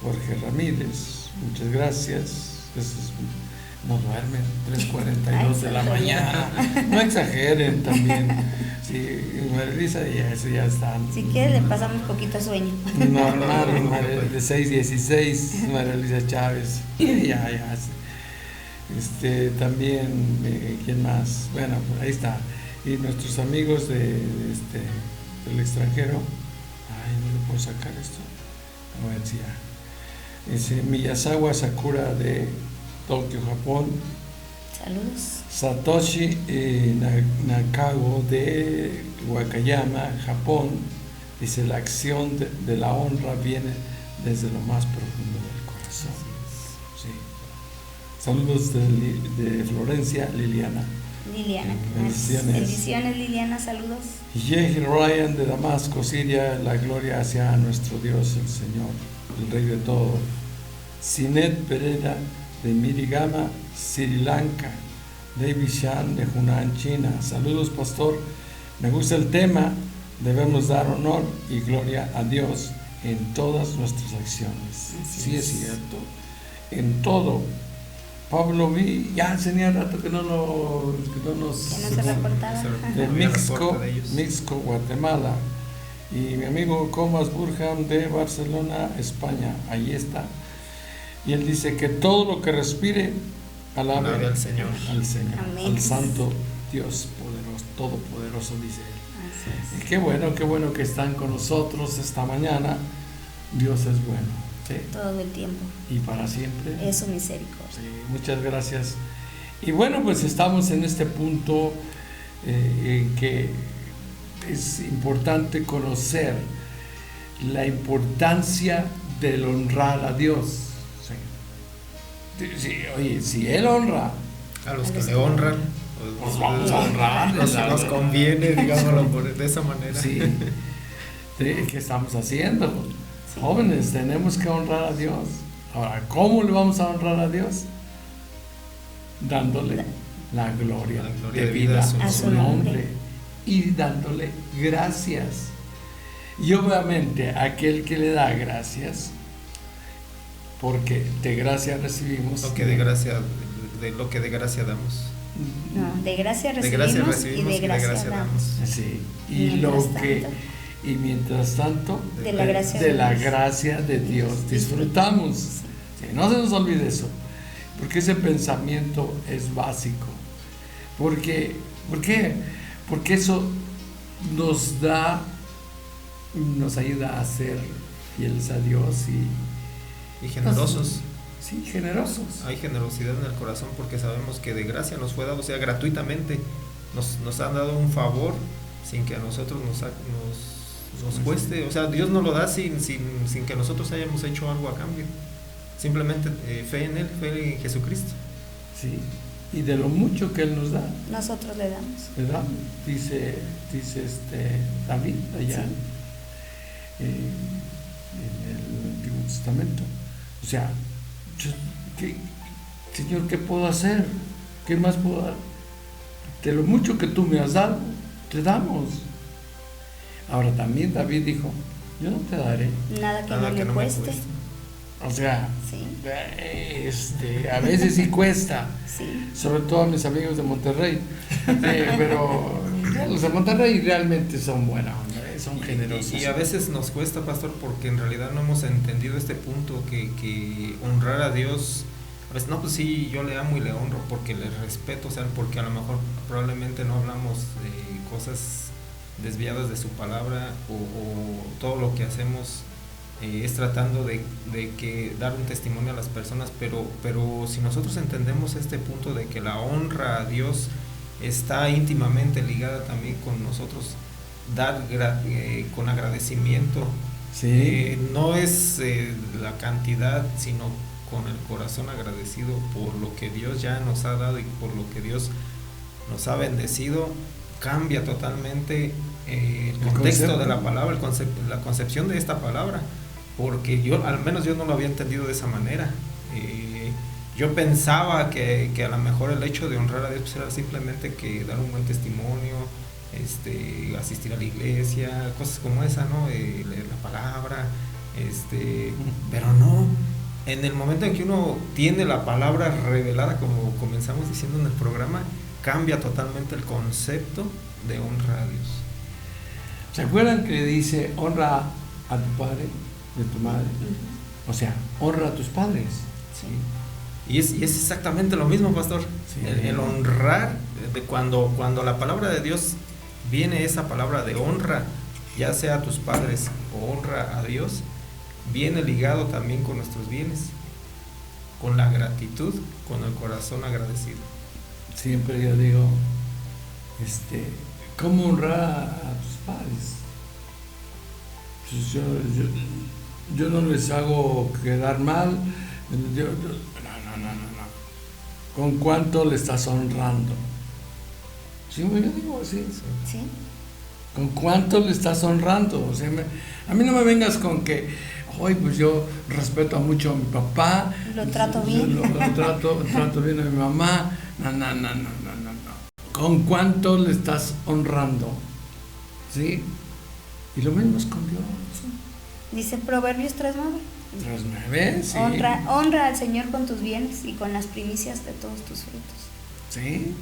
S2: Jorge Ramírez, muchas gracias. No duermen, 3:42 de la mañana, no exageren también. Sí, María Luisa ya están.
S3: Si quieres le pasamos poquito sueño.
S2: Normal, de 6:16, María Luisa Chávez. Ya. También, ¿quién más? Bueno, ahí está. Y nuestros amigos del extranjero. Ay, no le puedo sacar esto. A ver si ya. Miyazawa Sakura de Tokio, Japón.
S3: Saludos.
S2: Satoshi Nakago de Wakayama, Japón. Dice: la acción de la honra viene desde lo más profundo del corazón. Sí. Saludos de Florencia, Liliana.
S3: Bendiciones Liliana, saludos.
S2: Yehi Ryan de Damasco, Siria. La gloria hacia nuestro Dios, el Señor, el Rey de todo. Sinet Pereira de Mirigama, Sri Lanka. David Shan de Hunan, China. Saludos, pastor. Me gusta el tema debemos dar honor y gloria a Dios en todas nuestras acciones. Sí, es cierto, en todo. Pablo ya tenía rato que no nos
S3: se reportaba.
S2: de Mixco,
S4: de ellos.
S2: Mixco, Guatemala, y mi amigo Comas Burham de Barcelona, España, ahí está. Y él dice que todo lo que respire alabe
S4: Alabe al Señor.
S3: Amén.
S2: al Santo Dios poderoso, todopoderoso, dice él.
S3: Así
S2: Y qué bueno que están con nosotros esta mañana. Dios es bueno, ¿sí?
S3: es. Todo el tiempo.
S2: Y para siempre.
S3: Es su misericordia.
S2: Sí, muchas gracias. Y bueno, pues estamos en este punto en que es importante conocer la importancia del honrar a Dios. Sí, oye, si Él honra,
S4: A los que le honran,
S2: pues vamos a honrar.
S4: nos conviene, digámoslo de esa manera.
S2: Sí. ¿Qué estamos haciendo? Jóvenes, tenemos que honrar a Dios. Ahora, ¿cómo le vamos a honrar a Dios? Dándole la gloria debida a su nombre y dándole gracias. Y obviamente aquel que le da gracias, porque de gracia recibimos
S4: Lo que de gracia damos.
S3: No, de gracia
S4: De
S3: recibimos,
S4: gracia recibimos
S3: y de gracia damos.
S2: Sí, y
S3: Mientras
S2: mientras tanto
S3: De la gracia
S2: de
S3: de
S2: la
S3: Dios.
S2: gracia de Dios disfrutamos. Sí, no se nos olvide eso, porque ese pensamiento es básico. ¿Por qué? Porque eso nos ayuda a ser fieles a Dios
S4: Y generosos.
S2: sí, generosos.
S4: Hay generosidad en el corazón porque sabemos que de gracia nos fue dado, o sea, gratuitamente nos han dado un favor sin que a nosotros nos cueste. O sea, Dios nos lo da sin que nosotros hayamos hecho algo a cambio. Simplemente fe en Él, fe en Jesucristo.
S2: Sí, y de lo mucho que Él nos da,
S3: nosotros le damos.
S2: ¿verdad? Dice David allá en el Antiguo Testamento. O sea, Señor, ¿qué puedo hacer? ¿Qué más puedo dar? De lo mucho que tú me has dado, te damos. Ahora también David dijo, yo no te daré.
S3: Nada que no me cueste.
S2: O sea,
S3: Sí,
S2: a veces sí cuesta.
S3: sí.
S2: Sobre todo a mis amigos de Monterrey. Pero los de Monterrey realmente son buena onda, son generosos.
S4: Y a veces nos cuesta, pastor, porque en realidad no hemos entendido este punto que honrar a Dios, a veces, no, pues sí, yo le amo y le honro porque le respeto, o sea, porque a lo mejor probablemente no hablamos de cosas desviadas de su palabra o todo lo que hacemos es tratando de dar un testimonio a las personas, pero si nosotros entendemos este punto de que la honra a Dios está íntimamente ligada también con nosotros dar con agradecimiento.
S2: Sí.
S4: No es la cantidad, sino con el corazón agradecido por lo que Dios ya nos ha dado y por lo que Dios nos ha bendecido. Cambia totalmente el contexto de la palabra, la concepción de esta palabra, porque al menos yo no lo había entendido de esa manera. Yo pensaba que a lo mejor el hecho de honrar a Dios pues era simplemente que dar un buen testimonio, asistir a la iglesia, cosas como esa, ¿no? Leer la palabra, pero no. En el momento en que uno tiene la palabra revelada, como comenzamos diciendo en el programa, cambia totalmente el concepto de honra a Dios.
S2: ¿Se acuerdan que dice honra a tu padre y a tu madre? O sea, honra a tus padres.
S3: Sí.
S4: Y es exactamente lo mismo, pastor.
S2: Sí.
S4: El honrar, cuando la palabra de Dios viene, esa palabra de honra, ya sea a tus padres o honra a Dios, viene ligado también con nuestros bienes, con la gratitud, con el corazón agradecido.
S2: Siempre yo digo, ¿cómo honrar a tus padres? Pues yo no les hago quedar mal. No. ¿Con cuánto le estás honrando? Sí, yo digo así.
S3: Sí.
S2: ¿Con cuánto le estás honrando? O sea, a mí no me vengas con que, hoy pues yo respeto mucho a mi papá.
S3: Lo trato bien.
S2: Lo trato bien a mi mamá. No. ¿Con cuánto le estás honrando? ¿Sí? Y lo mismo es con Dios.
S3: Dice Proverbios 3:9.
S2: 3:9, sí.
S3: Honra al Señor con tus bienes y con las primicias de todos tus frutos.
S2: Sí.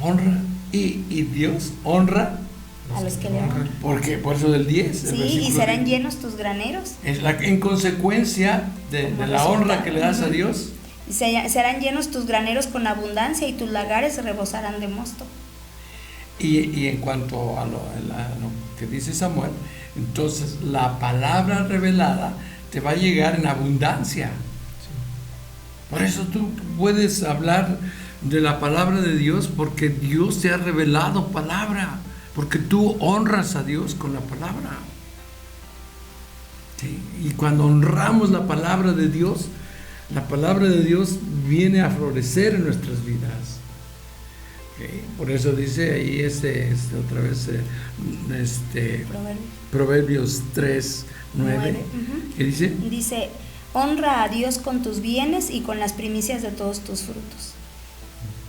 S2: Honra. Y Dios honra
S3: A los que le honran.
S2: porque por eso del 10. el
S3: Sí, y
S2: versículo
S3: serán
S2: 10.
S3: llenos tus graneros.
S2: En consecuencia de
S3: Como
S2: la honra
S3: resultado.
S2: que le das a
S3: Ujú.
S2: Dios.
S3: Y serán llenos tus graneros con abundancia y tus lagares rebosarán de mosto.
S2: Y en cuanto a lo que dice Samuel, entonces la palabra revelada te va a llegar en abundancia. Por eso tú puedes hablar de la palabra de Dios, porque Dios te ha revelado palabra, porque tú honras a Dios con la palabra. Sí, y cuando honramos la palabra de Dios viene a florecer en nuestras vidas. Okay. Por eso dice ahí otra vez Proverbios 3:9, ¿qué dice?
S3: Dice, honra a Dios con tus bienes y con las primicias de todos tus frutos.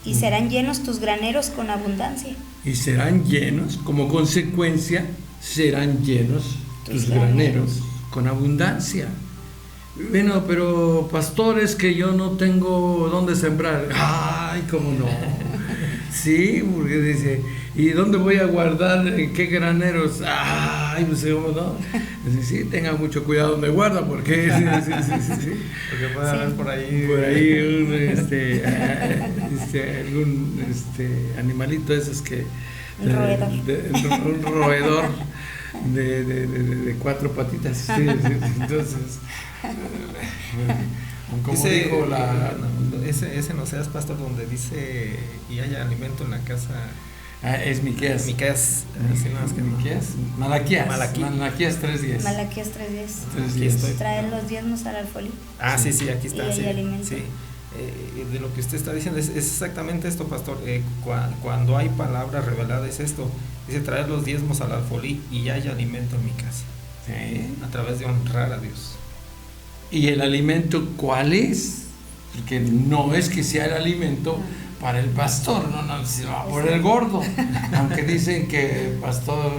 S3: Y serán llenos tus graneros con abundancia.
S2: Y serán llenos, como consecuencia, serán llenos tus graneros con abundancia. Bueno, pero pastores, que yo no tengo dónde sembrar. Ay, cómo no. Sí, porque dice, ¿y dónde voy a guardar? ¿En qué graneros? Ay, pues cómo no. Dice, sí, tenga mucho cuidado donde guarda, porque sí.
S4: Porque puede haber por ahí
S2: algún animalito de esos que
S3: Un roedor.
S2: un roedor de 4 patitas. Sí, entonces, como
S4: dice,
S2: dijo
S4: ese no seas, pastor, donde dice y haya alimento en la casa.
S2: Es Miqueas.
S4: Miqueas, así nada más que
S2: Malaquías 3:10.
S3: Malaquías 3:10.
S2: 3:10.
S3: Traer los diezmos al alfolí.
S4: Sí, aquí está.
S3: Y
S4: Sí,
S3: hay alimento.
S4: sí. De lo que usted está diciendo es exactamente esto, pastor. Cuando hay palabra revelada es esto. Dice, traer los diezmos al alfolí y hay alimento en mi casa.
S2: Sí.
S4: A través de honrar a Dios.
S2: ¿Y el alimento cuál es? Porque no es que sea el alimento para el pastor, no, se va por el gordo. Aunque dicen que el pastor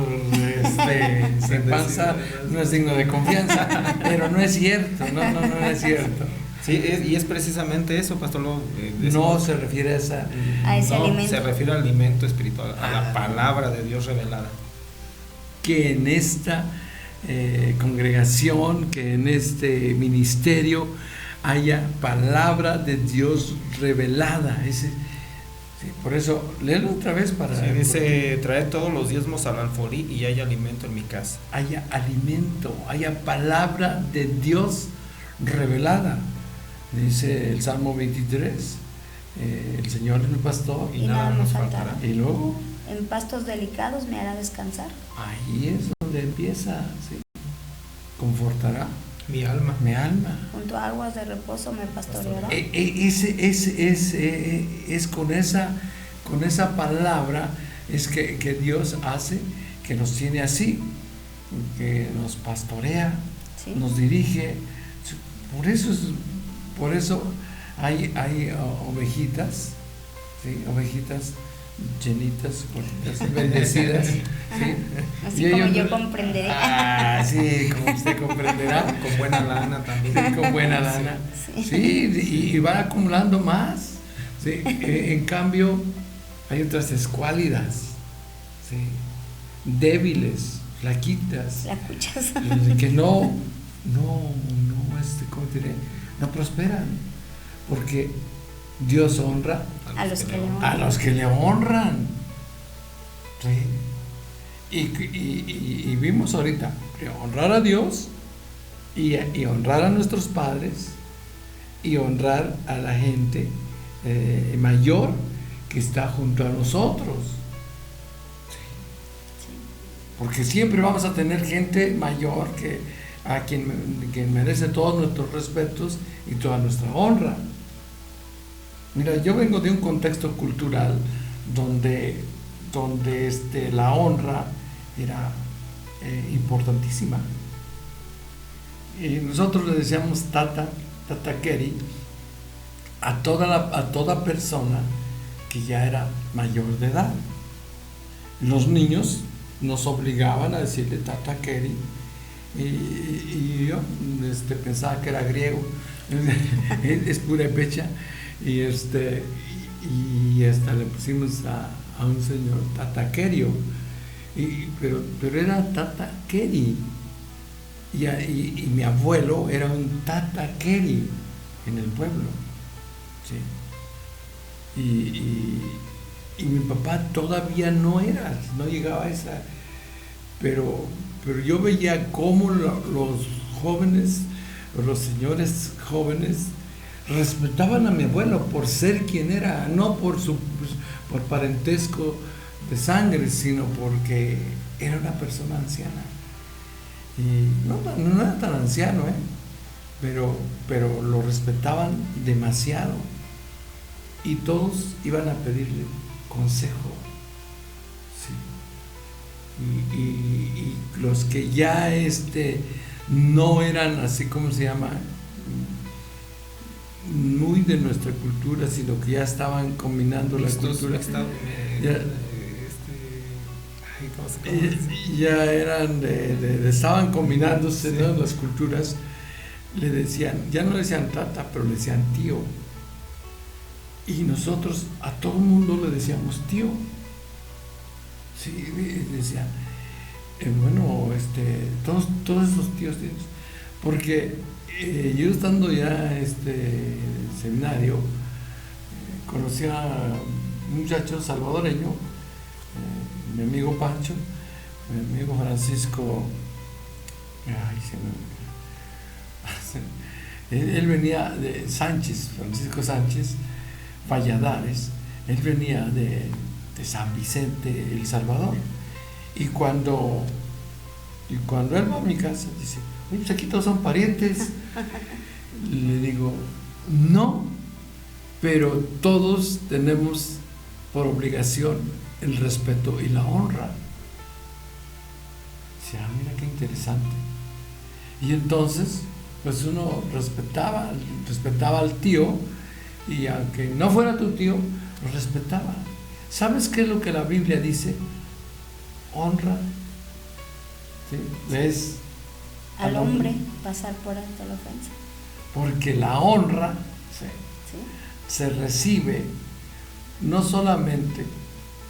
S2: sin panza no es digno de confianza, pero no es cierto, no es cierto.
S4: Sí, y es precisamente eso, pastor.
S2: No se refiere
S3: a ese
S4: no,
S3: alimento.
S4: se refiere al alimento espiritual, a la palabra de Dios revelada.
S2: Que en esta congregación, que en este ministerio haya palabra de Dios revelada. Por eso, léelo otra vez para...
S4: Sí, dice, traer todos los diezmos al alfolí y haya alimento en mi casa.
S2: Haya alimento, haya palabra de Dios revelada. Dice el Salmo 23, el Señor es mi pastor
S3: y nada nos faltará.
S2: Y luego,
S3: en pastos delicados me hará descansar.
S2: ahí es donde empieza, ¿sí? Confortará
S4: Mi alma.
S3: Junto a aguas de reposo me pastoreará.
S2: Es con esa palabra es que Dios hace, que nos tiene así, que nos pastorea,
S3: Sí.
S2: nos dirige. Por eso hay ovejitas, ¿sí? Ovejitas llenitas, bonitas, bendecidas, ¿sí?
S3: Así
S2: Y
S3: como
S2: ellos-
S3: yo comprenderé.
S2: Sí, como usted comprenderá.
S4: Con buena lana también.
S2: Con buena lana.
S3: Sí.
S2: Sí, y van acumulando más. Sí. En cambio, hay otras escuálidas, sí, débiles, flaquitas,
S3: La escuchas.
S2: que no, ¿cómo te diré? No prosperan, porque Dios honra
S3: A los que le
S2: a
S3: honran.
S2: los que le honran. Sí. Y vimos ahorita que honrar a Dios y honrar a nuestros padres y honrar a la gente mayor que está junto a nosotros. Sí. Porque siempre vamos a tener gente mayor a quien merece todos nuestros respetos y toda nuestra honra. Mira, yo vengo de un contexto cultural donde la honra era importantísima. Y nosotros le decíamos tata keri a toda persona que ya era mayor de edad. Los niños nos obligaban a decirle Tata Keri, y yo pensaba que era griego, es purépecha, y hasta le pusimos a un señor Tata Kerio, pero era Tata Keri, y mi abuelo era un Tata Keri en el pueblo, ¿sí? Y mi papá todavía no llegaba a esa, pero yo veía cómo los jóvenes, los señores jóvenes respetaban a mi abuelo por ser quien era, no por parentesco de sangre, sino porque era una persona anciana. Y no era tan anciano, pero lo respetaban demasiado. Y todos iban a pedirle consejo, sí. Y los que ya no eran así, ¿cómo se llama?, muy de nuestra cultura, sino que ya estaban combinando la cultura, ya eran estaban combinándose, ¿no?, las culturas. Le decían, ya no le decían tata, pero le decían tío. Y nosotros a todo el mundo le decíamos tío. Sí, decían, bueno, todos esos tíos, porque yo estando ya en seminario, conocí a un muchacho salvadoreño, mi amigo Pancho, mi amigo Francisco, él venía de Francisco Sánchez Valladares, él venía de San Vicente, El Salvador, y cuando él va a mi casa dice, oye, pues aquí todos son parientes. Le digo, no, pero todos tenemos por obligación el respeto y la honra. Dice, mira qué interesante. Y entonces pues uno respetaba al tío, y aunque no fuera tu tío, lo respetaba. ¿Sabes qué es lo que la Biblia dice? Honra, ¿sí?, es
S3: al hombre pasar por alto la ofensa.
S2: Porque la honra se recibe no solamente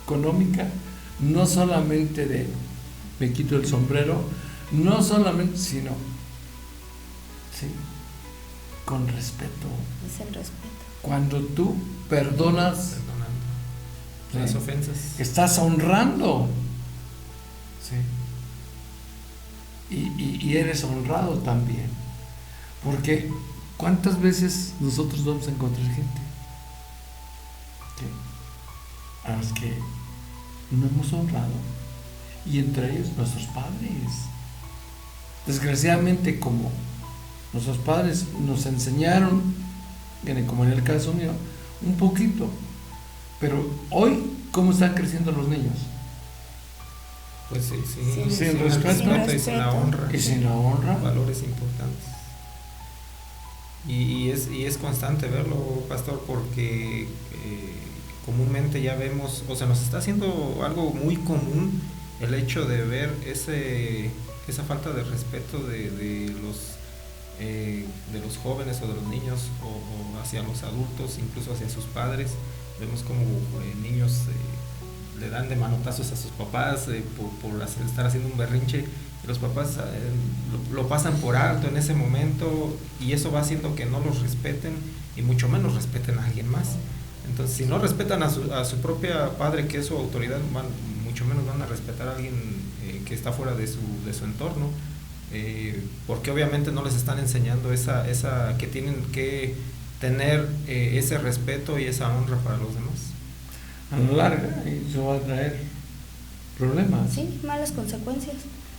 S2: económica, no solamente de me quito el sombrero, no solamente, sino con respeto.
S3: Es el respeto.
S2: Cuando tú perdonas
S4: las ofensas,
S2: estás honrando, y eres honrado también, porque ¿cuántas veces nosotros vamos a encontrar gente a los que no hemos honrado, y entre ellos nuestros padres? Desgraciadamente, como nuestros padres nos enseñaron, como en el caso mío, un poquito, pero hoy, ¿cómo están creciendo los niños?
S4: Pues
S2: sin respeto
S4: y sin la honra.
S2: Y sin la honra.
S4: Valores importantes. Y es constante verlo, pastor, porque comúnmente ya vemos, o sea, nos está haciendo algo muy común el hecho de ver esa falta de respeto de los jóvenes o de los niños, o hacia los adultos, incluso hacia sus padres. Vemos como niños le dan de manotazos a sus papás por estar haciendo un berrinche, y los papás lo pasan por alto en ese momento, y eso va haciendo que no los respeten, y mucho menos respeten a alguien más. Entonces, si no respetan a su propia padre, que es su autoridad, mucho menos van a respetar a alguien que está fuera de su entorno, porque obviamente no les están enseñando esa que tienen que tener ese respeto y esa honra para los demás.
S2: A la larga, eso va a traer problemas.
S3: Sí, malas consecuencias.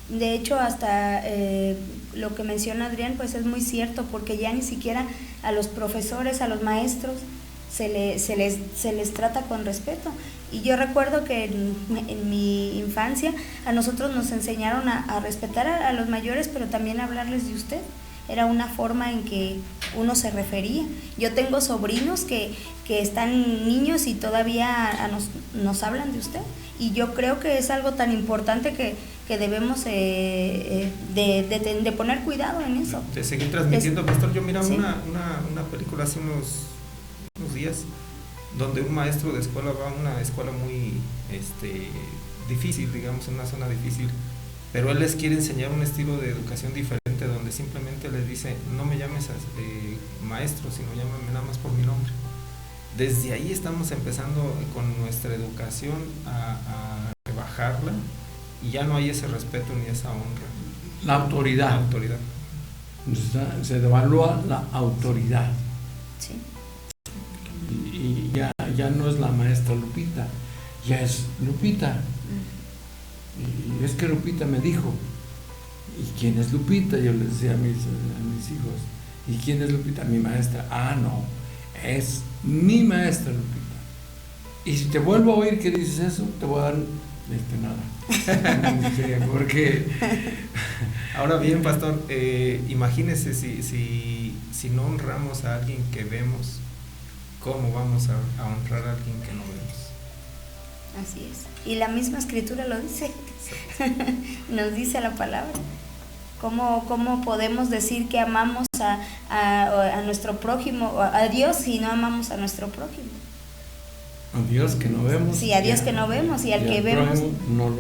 S3: De hecho, hasta lo que menciona Adrián, pues es muy cierto, porque ya ni siquiera a los profesores, a los maestros, se les trata con respeto. Y yo recuerdo que en mi infancia a nosotros nos enseñaron a respetar a los mayores, pero también a hablarles de usted. Era una forma en que uno se refería. Yo tengo sobrinos que están niños y todavía nos hablan de usted. y yo creo que es algo tan importante que debemos de poner cuidado en eso.
S4: De seguir transmitiendo, pastor. Yo miraba
S3: sí.
S4: una película hace unos días donde un maestro de escuela va a una escuela muy difícil, digamos, en una zona difícil, pero él les quiere enseñar un estilo de educación diferente, donde simplemente les dice, no me llames maestro, sino llámame nada más por mi nombre. Desde ahí estamos empezando con nuestra educación a rebajarla, y ya no hay ese respeto ni esa honra.
S2: La autoridad.
S4: La autoridad.
S2: Se devalúa la autoridad.
S3: Sí.
S2: Y ya no es la maestra Lupita, ya es Lupita. Y es que Lupita me dijo. ¿Y quién es Lupita? Yo les decía a mis hijos. ¿Y quién es Lupita? Mi maestra. Ah, no, es mi maestra Lupita. Y si te vuelvo a oír que dices eso, te voy a dar nada. Porque
S4: ahora bien, pastor, imagínese si no honramos a alguien que vemos, ¿cómo vamos a honrar a alguien que no vemos?
S3: Así es. Y la misma escritura lo dice. Nos dice la palabra. ¿Cómo podemos decir que amamos a nuestro prójimo, a Dios, si no amamos a nuestro prójimo?
S2: A Dios que no vemos.
S3: Sí, a Dios que no vemos, y al que vemos
S2: no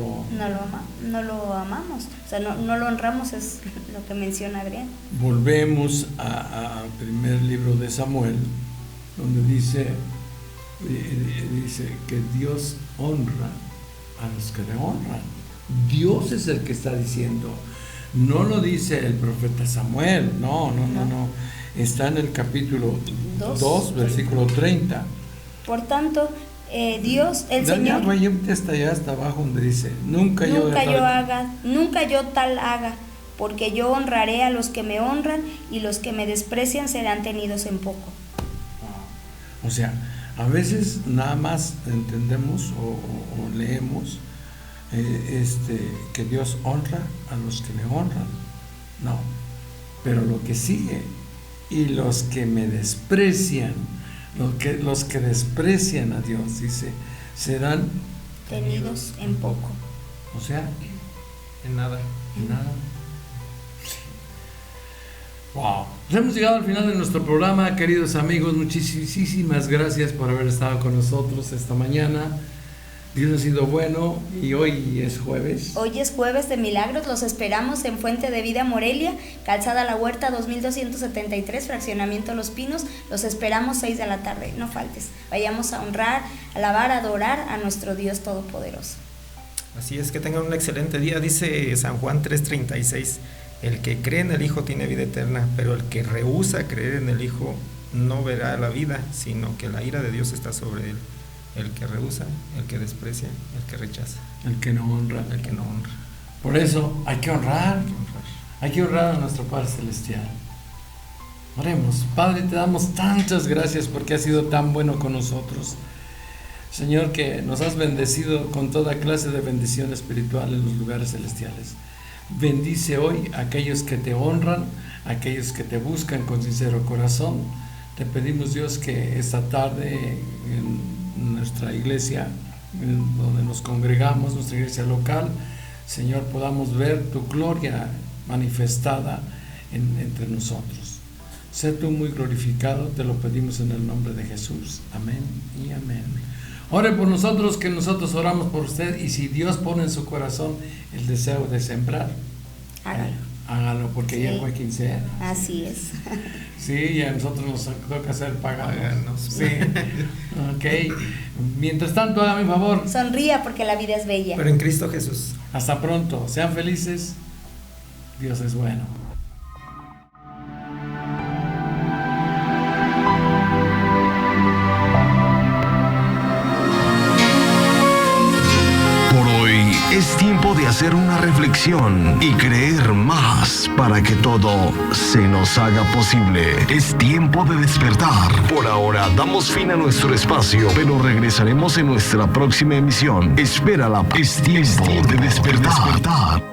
S3: lo amamos. O sea, no lo honramos, es lo que menciona Adrián.
S2: Volvemos al primer libro de Samuel, donde dice que Dios honra a los que le honran. Dios es el que está diciendo, no lo dice el profeta Samuel, no. Está en el capítulo 2, versículo 30.
S3: Por tanto, Dios, el Señor,
S2: hasta allá, hasta abajo, donde dice, nunca yo
S3: tal haga, porque yo honraré a los que me honran, y los que me desprecian serán tenidos en poco.
S2: O sea, a veces nada más entendemos o leemos que Dios honra a los que le honran. No, pero lo que sigue, y los que me desprecian, los que desprecian a Dios, dice, serán
S3: tenidos en poco.
S2: O sea,
S4: en nada.
S2: Wow. Hemos llegado al final de nuestro programa, queridos amigos. Muchísimas gracias por haber estado con nosotros esta mañana. Dios ha sido bueno, y hoy es jueves.
S3: Hoy es jueves de milagros. Los esperamos en Fuente de Vida Morelia, Calzada La Huerta 2273, Fraccionamiento Los Pinos. Los esperamos 6 de la tarde. No faltes. Vayamos a honrar, alabar, adorar a nuestro Dios Todopoderoso.
S4: Así es, que tengan un excelente día. Dice San Juan 3:36, el que cree en el Hijo tiene vida eterna, pero el que rehúsa creer en el Hijo no verá la vida, sino que la ira de Dios está sobre él. El que rehúsa, el que desprecia, el que rechaza,
S2: el que no honra. Por eso hay que honrar a nuestro Padre Celestial. Oremos. Padre, te damos tantas gracias porque has sido tan bueno con nosotros. Señor, que nos has bendecido con toda clase de bendición espiritual en los lugares celestiales. Bendice hoy a aquellos que te honran, a aquellos que te buscan con sincero corazón. Te pedimos, Dios, que esta tarde en nuestra iglesia, donde nos congregamos, nuestra iglesia local, Señor, podamos ver tu gloria manifestada entre nosotros. Sé tú muy glorificado, te lo pedimos en el nombre de Jesús. Amén y amén. Ore por nosotros, que nosotros oramos por usted, y si Dios pone en su corazón el deseo de sembrar, hágalo, porque sí, ya fue quincena.
S3: Así es.
S2: Sí, y a nosotros nos toca ser paganos. Sí. Ok. Mientras tanto, haga mi favor.
S3: Sonría, porque la vida es bella.
S4: Pero en Cristo Jesús.
S2: Hasta pronto. Sean felices. Dios es bueno.
S5: Es tiempo de hacer una reflexión y creer más para que todo se nos haga posible. Es tiempo de despertar. Por ahora damos fin a nuestro espacio, pero regresaremos en nuestra próxima emisión. Espérala. Es tiempo de despertar.